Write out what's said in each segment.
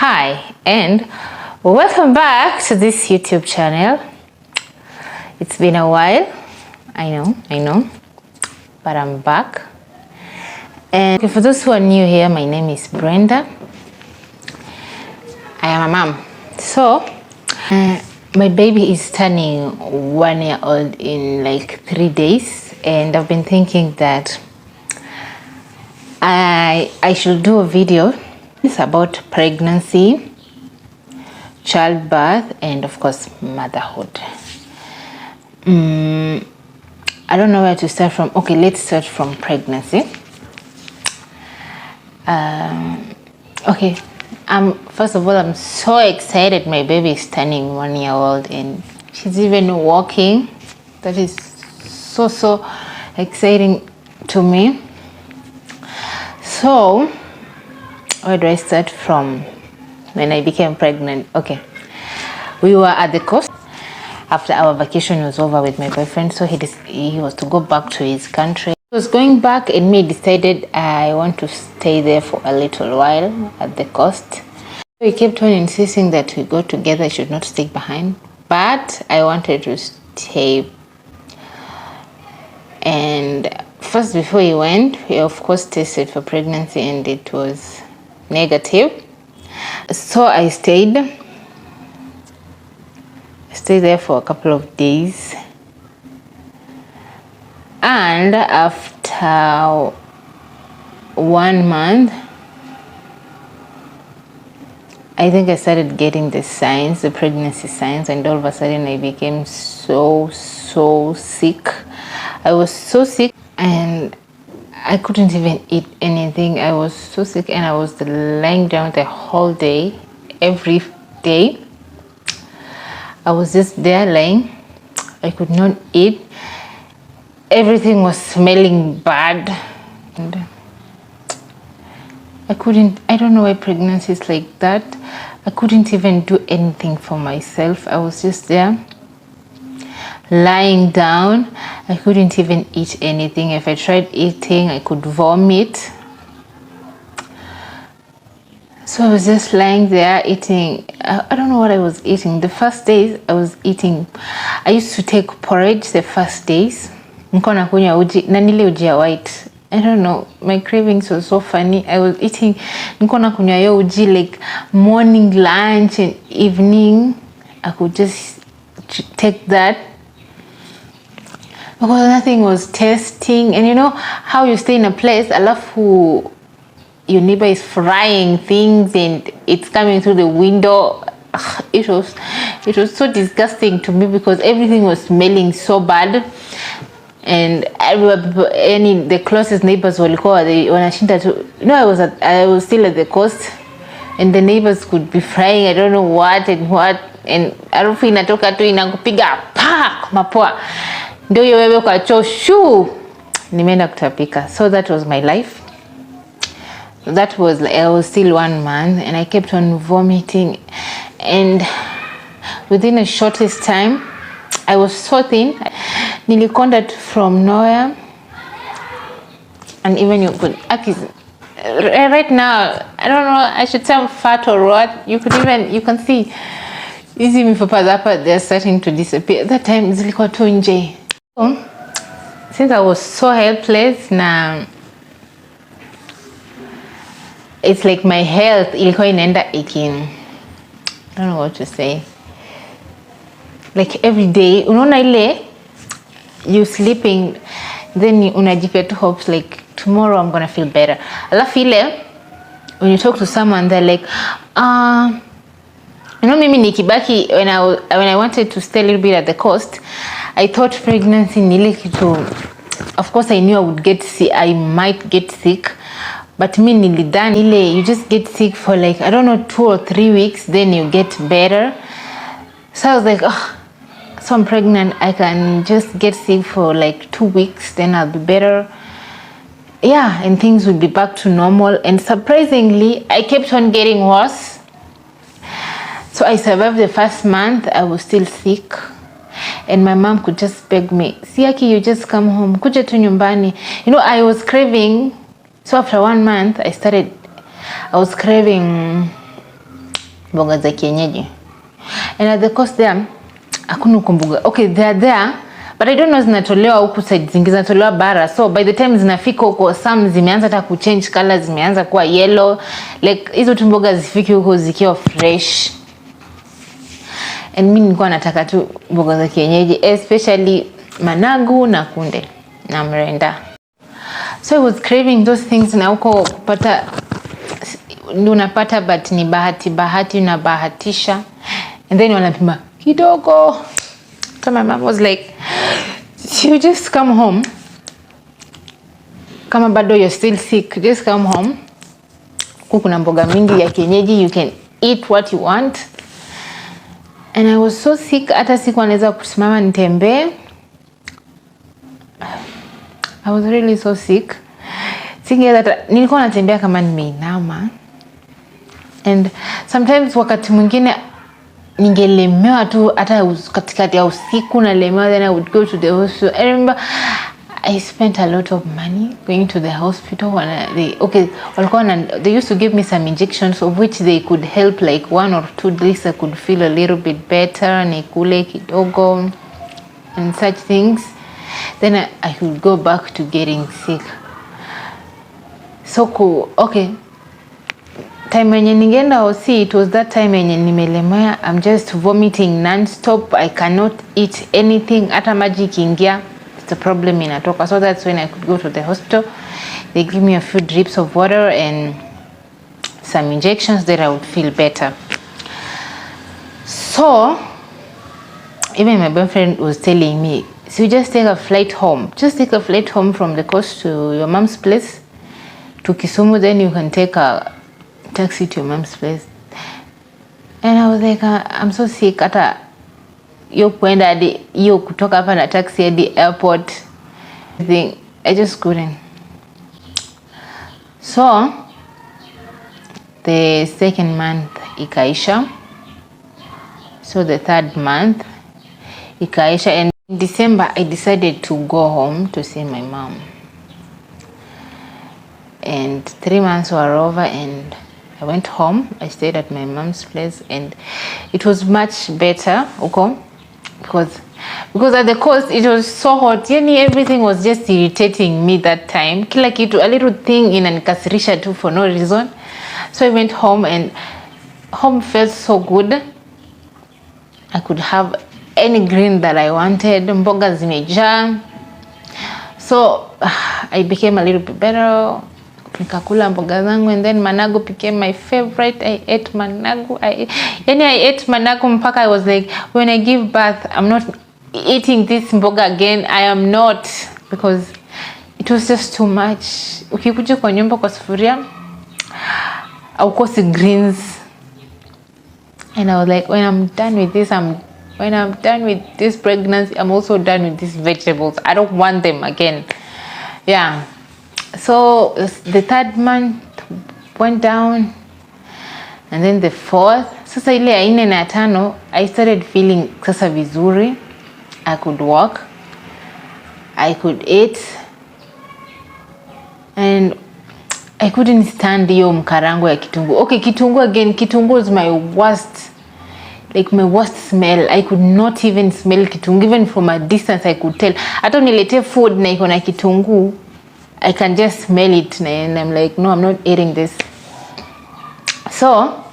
Hi and welcome back to this YouTube channel. It's been a while, I know, but I'm back. And for those who are new here, my name is Brenda. I am a mom. So my baby is turning 1 year old in like 3 days, and I've been thinking that I should do a video. It's about pregnancy, childbirth, and of course motherhood. I don't know where to start from. Okay, let's start from pregnancy. Okay, first of all, I'm so excited. My baby is turning 1 year old and she's even walking. That is so exciting to me. So where do I start from? When I became pregnant. Okay, we were at the coast after our vacation was over with my boyfriend, so he was to go back to his country. He was going back, and me decided I want to stay there for a little while at the coast. He kept on insisting that we go together, I should not stay behind, but I wanted to stay. And first, before he went, he of course tested for pregnancy and it was negative. So I stayed there for a couple of days, and after 1 month, I think I started getting the signs, the pregnancy signs, and all of a sudden I became so sick. I was so sick and I couldn't even eat anything. I was so sick and I was lying down the whole day, every day. I was just there lying. I could not eat. Everything was smelling bad. And I don't know why pregnancy is like that. I couldn't even do anything for myself. I was just there lying down. I couldn't even eat anything. If I tried eating, I could vomit. So I was just lying there eating. I don't know what I was eating. The first days I was eating, I used to take porridge the first days. Nilikuwa nakunywa uji na nile uji ya white. I don't know, my cravings were so funny. I was eating, nilikuwa nakunywa yo uji like morning, lunch and evening. I could just take that because nothing was tasting. And you know how you stay in a place, alafu your neighbor is frying things and it's coming through the window. It was so disgusting to me because everything was smelling so bad. And the closest neighbors walikuwa wanashinda to, you know, I was still at the coast and the neighbors could be frying I don't know what and harufu inatoka tu inakupiga mapua, ndio wewe kwa choo nimeenda kutapika. So that was my life. That was, I was still 1 month and I kept on vomiting, and within a shortest time I was so thin. Nilikonda from nowhere, and even you could right now, I don't know, I should say I'm fat or what. You can see hizi mifupa hapa, they're starting to disappear. That time zilikuwa tu nje. Since I was so helpless, now it's like my health ilikuwa inaenda aching. I don't know what to say. Like every day, unaona ile you sleeping, then unajipea tu hopes like tomorrow I'm gonna feel better. Alafu ile when you talk to someone, they're like, you know, mimi nikibaki, when I wanted to stay a little bit at the coast, I thought pregnancy nile kitu. Of course I knew I would get sick, I might get sick, but me nilidhani ile you just get sick for like, I don't know, 2 or 3 weeks, then you get better. So I was like, so I'm pregnant, I can just get sick for like 2 weeks, then I'll be better. Yeah, and things will be back to normal. And surprisingly, I kept on getting worse. So I survived the first month. I was still sick. And my mom could just beg me, Siaki, you just come home. Kuja tu nyumbani. You know, I was craving. So after 1 month, I was craving mboga za kienyeji. And at the coast there hakuna kumbuga. Okay, they are there, but I don't know zinatolewa huku side zingine, zinatolewa bara. So by the time zinafika huko, some zimeanza hata kuchange color, zimeanza kuwa yellow. Like hizo mboga zifiki huko zikiwa fresh. And mimi nilikuwa nataka tu mboga za kienyeji, especially managu na kunde na mrenda. So I was craving those things, na huko kupata unapata, but ni bahati unabahatisha. And then wanapima kidogo. So my mom was like, you just come home. Kama bado you're still sick, just come home. Kuna mboga mingi ya kienyeji, you can eat what you want. And I was so sick, hata siku anaweza kusimama nitembee. I was really so sick. Nilikuwa natembea kama nimeinama. And sometimes wakati mwingine ningelemewa tu hata katikati ya usiku na lemewa, then I would go to the hospital. I remember I spent a lot of money going to the hospital when they used to give me some injections of which they could help like 1 or 2 days. I could feel a little bit better, nikule kidogo and such things. Then I could go back to getting sick. So cool. Okay. Time yenye ningeenda hosi, it was that time yenye nimelemea. I'm just vomiting non-stop. I cannot eat anything. Hata maji ikiingia, it's a problem inatoka. So that's when I could go to the hospital. They give me a few drips of water and some injections, that I would feel better. So even my boyfriend was telling me, so you just take a flight home. Just take a flight home from the coast to your mom's place, to Kisumu, then you can take a taxi to your mom's place. And I was like, I'm so sick. Hata yo kwenda hadi yo kutoka hapa na taxi hadi airport, I just couldn't. So the second month ikaisha. So the third month ikaisha, and in December I decided to go home to see my mom. And 3 months were over and I went home. I stayed at my mom's place and it was much better, okay? Because at the coast it was so hot. Yani everything was just irritating me that time. Kila kitu, a little thing inanikasirisha tu for no reason. So I went home and home felt so good. I could have any green that I wanted. Mboga zimejaa. So I became a little bit better. Nikakula mboga zangu, and then managu became my favorite. I ate managu. I ate managu mpaka I was like, when I give birth, I'm not eating this mboga again. I am not, because it was just too much. Ukikuja kwa nyumba kwa sufuria, aukosi greens. And I was like, when I'm done with this pregnancy, I'm also done with these vegetables. I don't want them again. Yeah. So the third month went down, and then the fourth. Sasa ile ya 4 na 5, I started feeling sasa vizuri. I could walk, I could eat, and I couldn't stand hiyo mkarango ya kitungu. Okay, kitungu again. Kitungu was my worst smell. I could not even smell kitungu. Even from a distance I could tell. Hata nilete food na iko na kitungu, I can just smell it and I'm like, no, I'm not eating this. So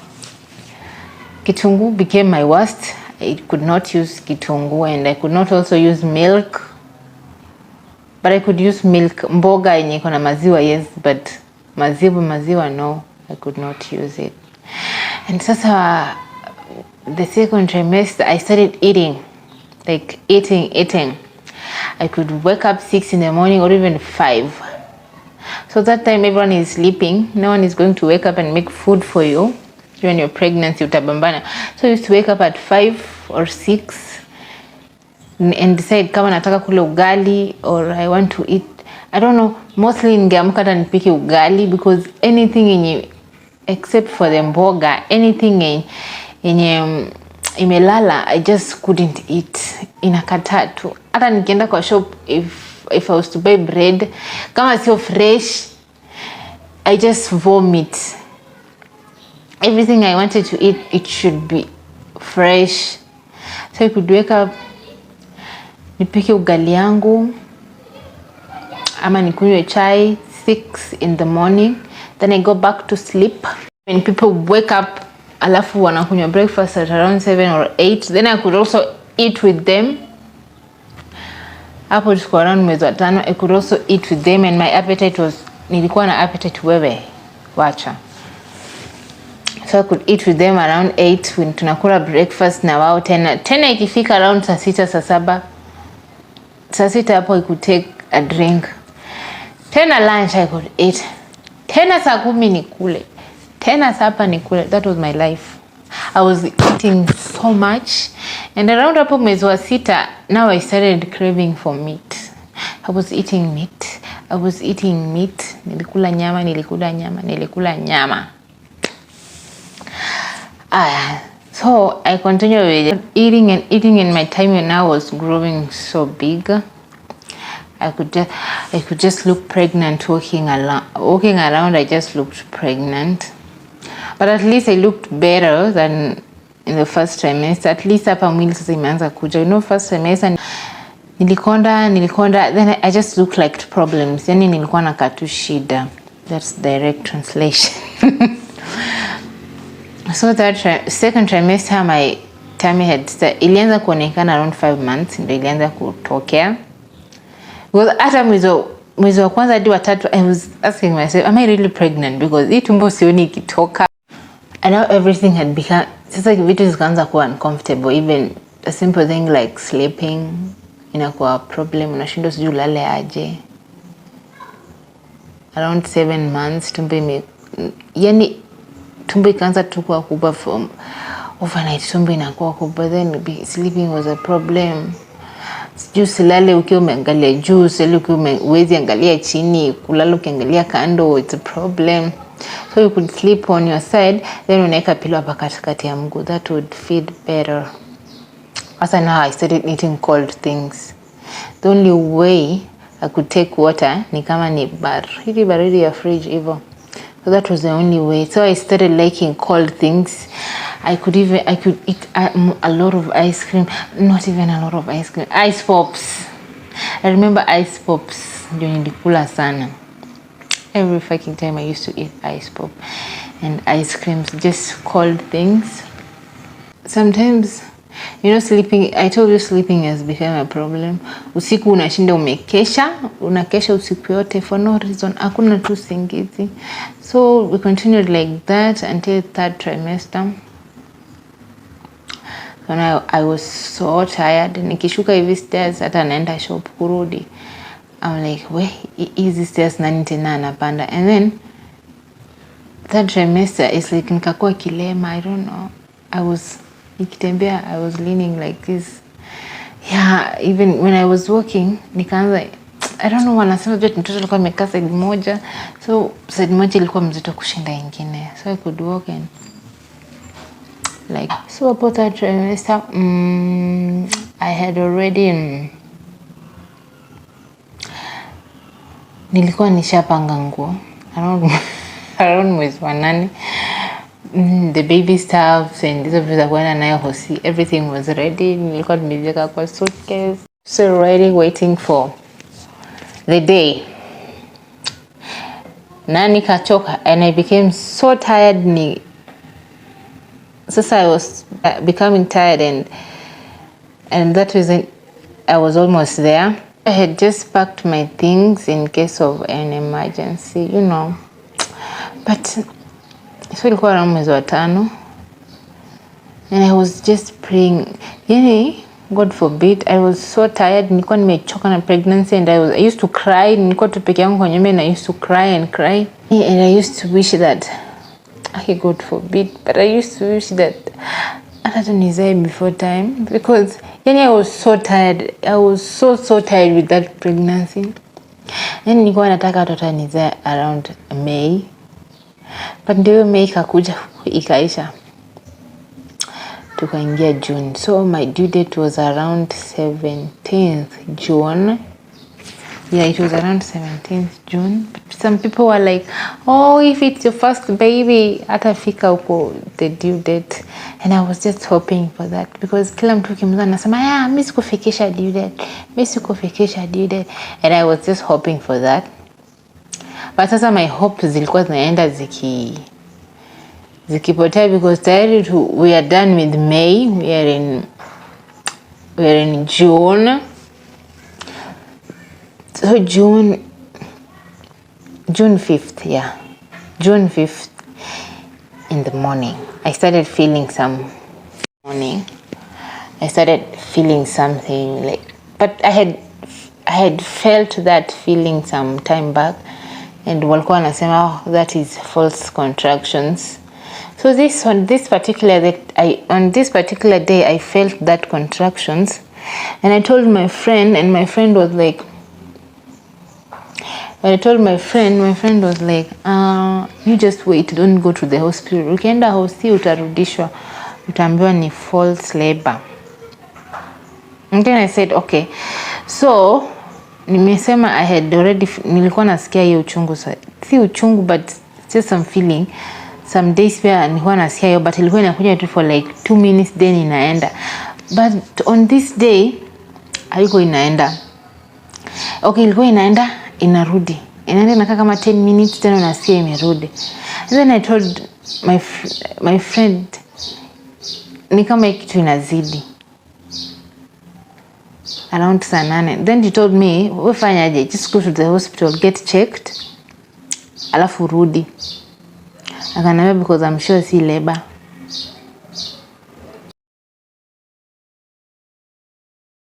kitungu became my worst. I could not use kitungu, and I could not also use milk. But I could use milk. Mboga yenye iko na maziwa, yes, but maziwa no, I could not use it. And sasa the second trimester I started eating. I could wake up 6 in the morning or even 5. So that time everyone is sleeping. No one is going to wake up and make food for you. When you're pregnant, utabambana. So I used to wake up at 5 or 6 and decide kama nataka kula ugali or I want to eat. I don't know. Mostly ningeamka hata nipike ugali, because anything yenye except for the mboga, anything yenye imelala, I just couldn't eat. Inakataa tu. Hata nikienda kwa shop, if I was to buy bread, kama sio fresh, I just vomit. everything I wanted to eat, it should be fresh. So I could wake up, nipike ugali yangu ama nikunywe chai 6 in the morning, then I go back to sleep. When people wake up alafu wanakunywa breakfast at around 7 or 8, then I could also eat with them. Hapo tuko around mwezi wa 5, I could also eat with them, and my appetite was, nilikuwa na appetite wewe wacha. So I could eat with them around 8 when tunakula breakfast na wao tena ikifika around saa 6 saa 7. Saa 6 hapo I could take a drink. Tena lunch I could eat. Tena saa 10 nikule. Tena sapa nikule. That was my life. I was eating so much, and around hapo mwezi wa 6 now I started craving for meat. I was eating meat. Nilikula nyama. So I continued with eating, and my time now was growing so big. I could just look pregnant walking around. I just looked pregnant, but at least I looked better than in the first trimester. At least hapa mwili sasa imeanza kuja. First trimester nilikonda, then I just looked like problems. Yani nilikuwa na katu shida. That's direct translation. So that second trimester my tummy had ilianza kuonekana around 5 months, ndio ilianza kutokea. Because hata mwezi wa kwanza hadi wa 3 I was asking myself, am I really pregnant? Because hii tumbo sioni ikitoka. And now everything had become, sasa vitu zikaanza kuwa uncomfortable. Even a simple thing like sleeping inakuwa problem, unashindwa sijui ulale aje. Around 7 months yani tumbo ikaanza tu kuwa kubwa from overnight. Tumbo inakuwa kubwa, then sleeping was a problem. Sijui silale ukiwa umeangalia juu, silale ukiwa uwezi angalia chini, kulala ukiangalia kando, it's a problem. So you could sleep on your side, then unaweka pillow hapa katikati ya mguu. That would feel better. Asa now I started eating cold things. The only way I could take water ni kama ni baridi ya fridge hivyo. So that was the only way. So I started liking cold things. I could eat a lot of ice cream. Not even a lot of ice cream. Ice pops. I remember ice pops. Ndio nilikula sana. Every fucking time I used to eat ice pop and ice creams, just cold things. Sometimes, sleeping, I told you sleeping has become a problem. Usiku unashinda unakesha usiku yote for no reason. Hakuna tu usingizi. So we continued like that until 3rd trimester. So now I was so tired. Nikishuka hivi stairs hata naenda shop kurudi, I'm like, easy stairs nani tena anapanda. And then 3rd trimester is like nikakuwa kilema. I don't know. Nikitembea, I was leaning like this. Yeah, even when I was walking, nikaanza, I don't know, wanasema vile mtoto alikuwa amekaa side moja. So side moja ilikuwa mzito kushinda ingine. So I could walk and like, so about 3rd trimester, I had already nilikuwa nishapanga nguo around mwezi wa 8. The baby stuff and hizo vitu za kwenda nayo hosi, everything was ready. Nilikuwa nimeziweka kwa suitcase, so ready, waiting for the day. Na nikachoka and I became so tired. Sasa I was becoming tired, and that was it. I was almost there. I had just packed my things in case of an emergency, but so ilikuwa around mwezi wa 5, and I was just praying, God forbid. I was so tired. Nilikuwa nimechoka na pregnancy, and I used to cry. Nilikuwa tu peke yangu kwa nyumba and I used to cry and cry, and I used to wish that, God forbid, but I used to wish that hata nizae before time, because I was so tired. I was so tired with that pregnancy. And nilikuwa nataka watoto nizae around May, but ndio May ikakuja ikaisha, tukaingia June. So my due date was around 17th June. Yeah, it was around 17th June. But some people were like, oh, if it's your first baby, atafika huko the due date. And I was just hoping for that because kila mtu kimuza anasema, yeah, mimi sikufikisha due date. Mimi sikufikisha due date. And I was just hoping for that. But sasa my hopes zilikuwa zinaenda zikipotea because tayari we are done with May. We are in June. So June 5th, yeah. June 5th in the morning. I started feeling something like, but I had felt that feeling some time back, and walikuwa wanasema that is false contractions. So on this particular day I felt that contractions, and I told my friend, and my friend was like, you just wait, don't go to the hospital. Ukienda hospitali utarudishwa, utaambiwa ni false labor. And then I said okay. So nimesema I had already, nilikuwa nasikia hiyo uchungu, si uchungu but just some feeling. Some days where nilikuwa nasikia hiyo, but ilikuwa inakuja tu for like 2 minutes then inaenda. But on this day haiko inaenda. Okay, ilikuwa inaenda inarudi. Inaenda inakaa kama 10 minutes tena unasikia imerudi. Then I told my friend, ni kama kitu inazidi. Around saa 8. Then he told me, wewe fanyaje? Just go to the hospital, get checked. Alafu rudi. Akaniambia because I'm sure si labor.